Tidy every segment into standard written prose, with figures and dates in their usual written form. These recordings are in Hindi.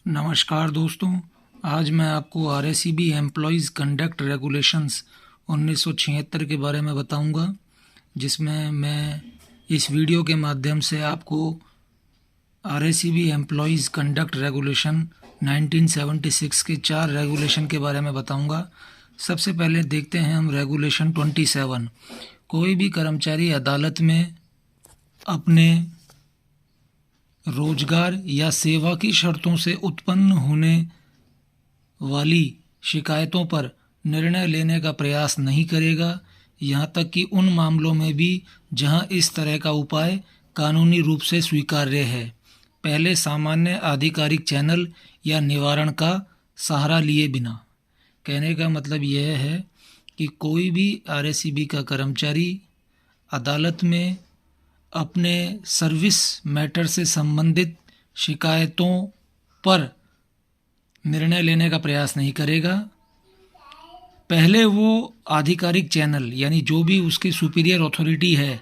नमस्कार दोस्तों, आज मैं आपको आरएसीबी एम्प्लॉयज़ कंडक्ट रेगुलेशंस 1976 के बारे में बताऊंगा, जिसमें मैं इस वीडियो के माध्यम से आपको आरएसीबी एम्प्लॉयज़ कंडक्ट रेगुलेशन 1976 के 4 रेगुलेशन के बारे में बताऊंगा। सबसे पहले देखते हैं हम रेगुलेशन 27। कोई भी कर्मचारी अदालत में अपने रोजगार या सेवा की शर्तों से उत्पन्न होने वाली शिकायतों पर निर्णय लेने का प्रयास नहीं करेगा, यहाँ तक कि उन मामलों में भी जहाँ इस तरह का उपाय कानूनी रूप से स्वीकार्य है, पहले सामान्य आधिकारिक चैनल या निवारण का सहारा लिए बिना। कहने का मतलब यह है कि कोई भी आरएसीबी का कर्मचारी अदालत में अपने सर्विस मैटर से संबंधित शिकायतों पर निर्णय लेने का प्रयास नहीं करेगा। पहले वो आधिकारिक चैनल यानी जो भी उसकी सुपीरियर अथॉरिटी है,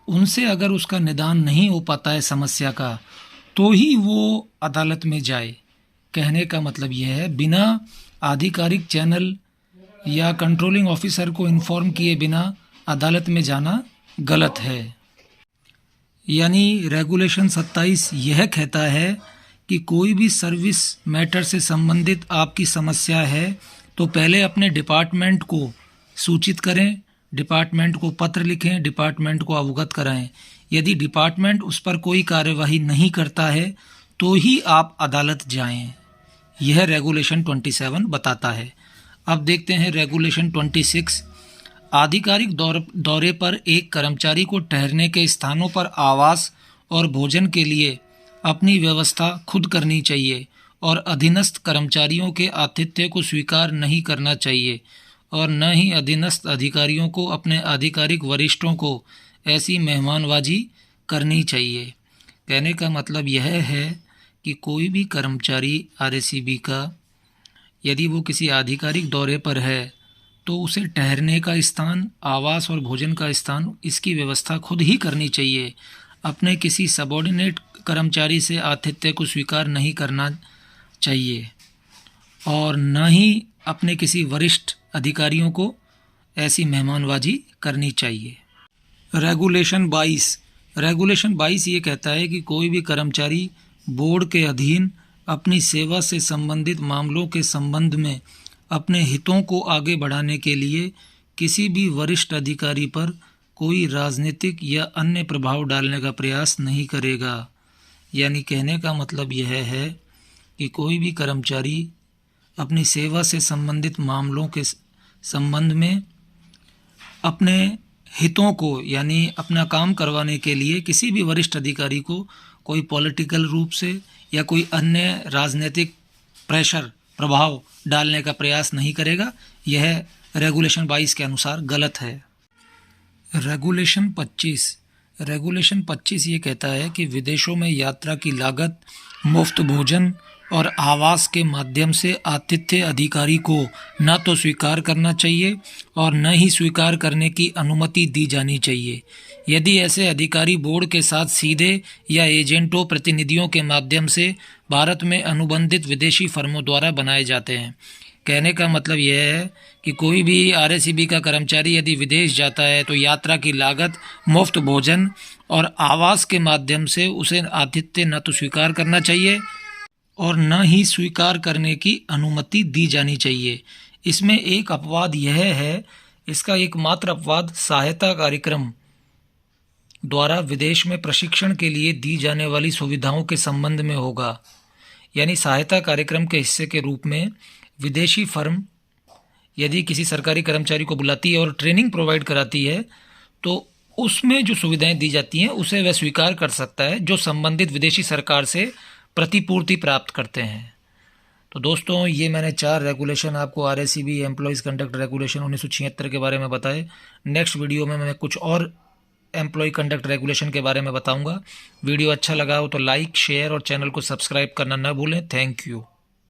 उनसे अगर उसका निदान नहीं हो पाता है समस्या का, तो ही वो अदालत में जाए। कहने का मतलब यह है, बिना आधिकारिक चैनल या कंट्रोलिंग ऑफिसर को इन्फॉर्म किए बिना अदालत में जाना गलत है। यानी रेगुलेशन 27 यह कहता है कि कोई भी सर्विस मैटर से संबंधित आपकी समस्या है तो पहले अपने डिपार्टमेंट को सूचित करें, डिपार्टमेंट को पत्र लिखें, डिपार्टमेंट को अवगत कराएं। यदि डिपार्टमेंट उस पर कोई कार्यवाही नहीं करता है तो ही आप अदालत जाएं। यह रेगुलेशन 27 बताता है। अब देखते हैं रेगुलेशन 26। आधिकारिक दौरे पर एक कर्मचारी को ठहरने के स्थानों पर आवास और भोजन के लिए अपनी व्यवस्था खुद करनी चाहिए और अधीनस्थ कर्मचारियों के आतिथ्य को स्वीकार नहीं करना चाहिए और न ही अधीनस्थ अधिकारियों को अपने आधिकारिक वरिष्ठों को ऐसी मेहमानबाजी करनी चाहिए। कहने का मतलब यह है कि कोई भी कर्मचारी आरएसीबी का यदि वो किसी आधिकारिक दौरे पर है तो उसे ठहरने का स्थान, आवास और भोजन का स्थान, इसकी व्यवस्था खुद ही करनी चाहिए। अपने किसी सबॉर्डिनेट कर्मचारी से आतिथ्य को स्वीकार नहीं करना चाहिए और न ही अपने किसी वरिष्ठ अधिकारियों को ऐसी मेहमानबाजी करनी चाहिए। रेगुलेशन 22 ये कहता है कि कोई भी कर्मचारी बोर्ड के अधीन अपनी सेवा से संबंधित मामलों के संबंध में अपने हितों को आगे बढ़ाने के लिए किसी भी वरिष्ठ अधिकारी पर कोई राजनीतिक या अन्य प्रभाव डालने का प्रयास नहीं करेगा। यानी कहने का मतलब यह है कि कोई भी कर्मचारी अपनी सेवा से संबंधित मामलों के संबंध में अपने हितों को यानी अपना काम करवाने के लिए किसी भी वरिष्ठ अधिकारी को कोई पॉलिटिकल रूप से या कोई अन्य राजनीतिक प्रेशर प्रभाव डालने का प्रयास नहीं करेगा। यह रेगुलेशन 22 के अनुसार गलत है। रेगुलेशन 25 ये कहता है कि विदेशों में यात्रा की लागत, मुफ्त भोजन और आवास के माध्यम से आतिथ्य अधिकारी को न तो स्वीकार करना चाहिए और न ही स्वीकार करने की अनुमति दी जानी चाहिए। यदि ऐसे अधिकारी बोर्ड के साथ सीधे या एजेंटों प्रतिनिधियों के माध्यम से भारत में अनुबंधित विदेशी फर्मों द्वारा बनाए जाते हैं। कहने का मतलब यह है कि कोई भी आरएसीबी का कर्मचारी यदि विदेश जाता है तो यात्रा की लागत, मुफ्त भोजन और आवास के माध्यम से उसे आतिथ्य न तो स्वीकार करना चाहिए और न ही स्वीकार करने की अनुमति दी जानी चाहिए। इसमें एक अपवाद यह है, इसका एकमात्र अपवाद सहायता कार्यक्रम द्वारा विदेश में प्रशिक्षण के लिए दी जाने वाली सुविधाओं के संबंध में होगा। यानी सहायता कार्यक्रम के हिस्से के रूप में विदेशी फर्म यदि किसी सरकारी कर्मचारी को बुलाती है और ट्रेनिंग प्रोवाइड कराती है तो उसमें जो सुविधाएं दी जाती हैं उसे वह स्वीकार कर सकता है जो संबंधित विदेशी सरकार से प्रतिपूर्ति प्राप्त करते हैं। तो दोस्तों, ये मैंने 4 रेगुलेशन आपको आरएसीबी एम्प्लॉयज़ कंडक्ट रेगुलेशन 1976 के बारे में बताए। नेक्स्ट वीडियो में मैं कुछ और एम्प्लॉय कंडक्ट रेगुलेशन के बारे में बताऊंगा। वीडियो अच्छा लगा हो तो लाइक, शेयर और चैनल को सब्सक्राइब करना न भूलें। Thank you.